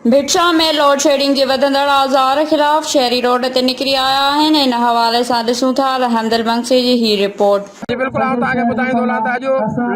भिटशा में load shedding के वधंदड़ आज़ार खिलाफ शहरी रोड ते निकिरी आया आहिनि। इन हवाले सां ॾिसूं था रहमदिल बंसी जी ही रिपोर्ट। जी बिल्कुल तक बुधाई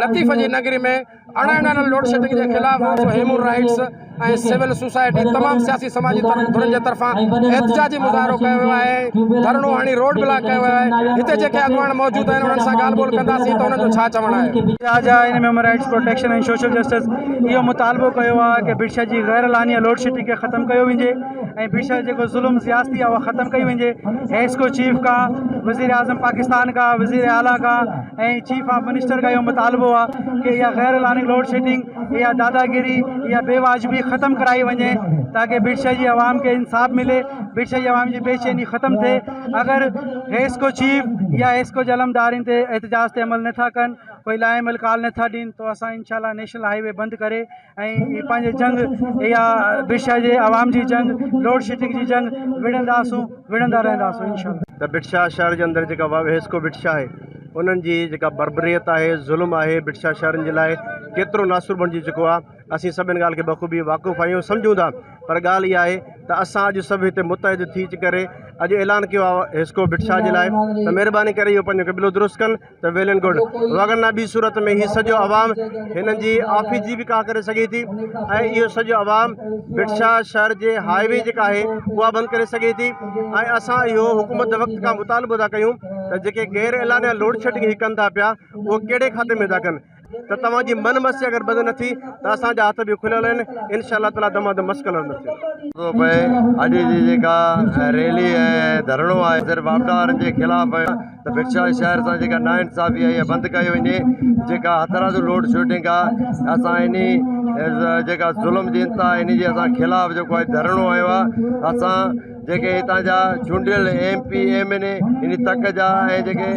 लतीफ़ की नगरी में अणा लोड शेडिंग के खिलाफ ह्यूमन राइट्स और सिविल सोसाइटी तमाम सियासी समाजी धुरन के तरफा एहतजाजी मुज़ाहरो है, धरणो हणी रोड ब्लॉक है। इतने जो अगवान मौजूद हैं उन्हनि सां ॻाल्हि ॿोल कंदासीं त उन्हनि जो छा चवणु आहे। आज इन human rights protection and social justice यो मुतालबो किया है कि भिटशा की गैर लानिया लोड शेडिंग के ख़त्म किया वजे ऐं भिटशा जो जुल्म सियासी है वह ख़त्म कई वजे। हेस्को चीफ का, वज़ीर आज़म पाकिस्तान का, वज़ीर आला का एंड चीफ ऑफ मिनिस्टर का यो मुतालबो है कि यह गैर लानी लोड शेडिंग या दादागिरी या बेवाजबी ख़त्म कराई वजे ताकि भिटशा की आवाम के इंसाफ मिले, भिटशा की आवाम की बेचैनी ख़त्म थे। अगर हेस्को चीफ या हेस्को जलमदारिन ते एहतजाज ते अमल नथा कन, कोई लाइमल काल नथा ॾियनि तो असां इंशाल्लाह नेशनल हाईवे बंद करे ऐं पंहिंजे जंग या भिटशा जे आवाम जी जंग, लोड शेडिंग जी जंग विड़ंदा रहंदासूं इंशाल्लाह। त भिटशा शहर जे अंदरि जेका हेस्को भिटशा आहे उन्हनि जी जेका बर्बरियत आहे, ज़ुल्म आहे, भिटशा शहरनि जे लाइ केतिरो नासुर बणिजी चुको आहे। असीं सभिनि ॻाल्हि खे बख़ूबी वाक़ुफ़ु आहियूं, सम्झूं था, पर ॻाल्हि इहा आहे त असां अॼु सभु हिते मुतहद थी करे अॼु ऐलान कियो आहे हेस्को भिटशा जे लाइ त महिरबानी करे इहो पंहिंजो क़बिलो दुरुस्त कनि त वेल एंड गुड, वरना ॿी सूरत में हीउ सॼो आवाम हिननि जी ऑफिस जी बि का करे सघे थी ऐं इहो सॼो आवाम भिटशा शहर जे हाईवे जेका आहे उहा बंदि करे सघे थी। ऐं असां इहो हुकूमत वक़्त खां मुतालबो था कयूं त जेके गैर ऐलानिया लोड शेडिंग कनि था पिया उहो कहिड़े खाते में था कनि त तव्हांजी मन मसी अगर बंद न थी त असांजा हथ बि खुलियल आहिनि, इंशाअल्लाह ताला दमादम मस्कल न थींदो। भई अॼु जी जेका रैली ऐं धरणो आहे सिर्फ़ु आबदारनि जे ख़िलाफ़ आहे त भिटशा शहर सां जेका नाइंसाफ़ी आहे इहा बंदि कई वञे। जेका हथरादू लोड शेडिंग आहे असां इन जेका ज़ुल्म ॾियनि था इन जे असां ख़िलाफ़ जेको आहे धरणो आयो आहे। असां जेके हितां जा चूंडियल MP MLA इन तक जा ऐं जेके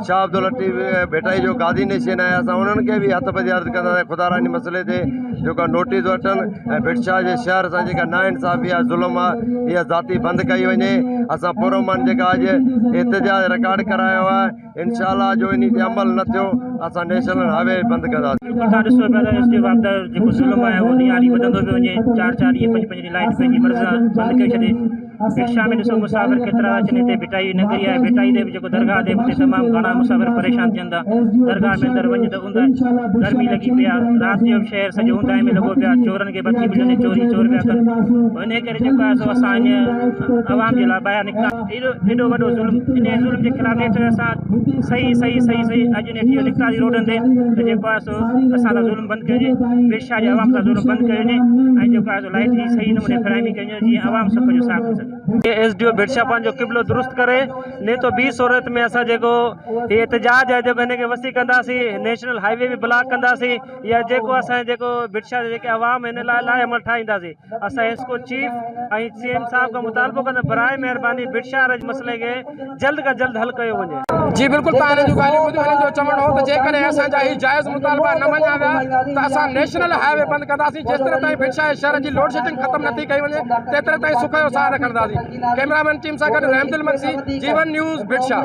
शाह अब्दुल लतीफ़ भेटाई जो गादी नशीन आहे असां उन्हनि खे बि हथ बंधी अर्ज़ु कंदासीं ख़ुदा इन मसइले ते जेका नोटिस वठनि ऐं भिटशा जे शहर सां जेका नाइंसाफ़ी आहे, ज़ुल्म आहे, इहा ज़ाती बंदि कई वञे। असां पुरमन जेका अॼु एहतजाज रिकॉर्ड करायो आहे इंशाअल्लाह जो इन ते अमल न थियो असां नेशनल हाईवे बंदि कंदासीं। तव्हां ॾिसो पिया त जेको ज़ुल्म आहे उहो ॾींहुं ॾींहुं वधंदो पियो वञे। 4-4 ॾींहं 5-5 ॾींहं लाइट पंहिंजी मर्ज़ सां बंदि करे छॾे। भिटशा में ॾिसो मुसाफ़िर केतिरा अचनि हिते, भिटाई नगरी आहे, भिटाई ते बि जेको दरगाह ते हुते तमामु घणा मुसाफ़िर परेशान थियनि था। दरगाह में अंदरि वञ त ऊंदा गर्मी लॻी पई आहे, राति जो बि शहर सॼो ऊंदाहि में लॻो पिया, चोरनि खे बत्ती मिलंदी चोरी चोर पिया कनि। इन करे जेको आहे सो असां हीअं आवाम जे लाइ ॿाहिरि निकिता एॾो वॾो ज़ुल्म, इन ज़ुल्म जे ख़िलाफ़ नेठ असां सही अॼु नेठ इहो निकितासीं रोडनि ते त जेको आहे सो असां सां ज़ुल्म बंदि कयो वञे, भिटशा जे आवाम सां ज़ुल्म बंदि कयो वञे ऐं जेको आहे सो लाइट जी सही नमूने फराहमी कई वञे जीअं आवाम सुख जो साथ थी सघे। SDO भिटशा पंहिंजो क़िबलो दुरुस्त करे न तो ॿी सूरत में असां जेको एहतजाज आहे जेको हिनखे वसी कंदासीं, नेशनल हाईवे बि ब्लॉक कंदासीं या जेको असांजे जेको भिटशा जेके आवाम हिन लाइ अमल ठाहींदासीं। असां हेस्को चीफ ऐं CM साहब खां मुतालबो कंदा बराए महिरबानी भिटशा मसइले खे जल्द खां जल्द हल कयो वञे। जी बिल्कुल तव्हां जो ॻाल्हियूं चवणो हो त जेकॾहिं असांजा ही जाइज़ मुतालबा न मञा विया त असां नेशनल हाईवे बंदि कंदासीं। जेतिरे ताईं भिटशा शहर जी लोड शेडिंग ख़त्म नथी कई वञे तेतिरे ताईं सुख जो साह रखंदासीं। कैमरामैन टीम सां गॾु रहमदिल बंसी, जीवन न्यूज़ भिटशा।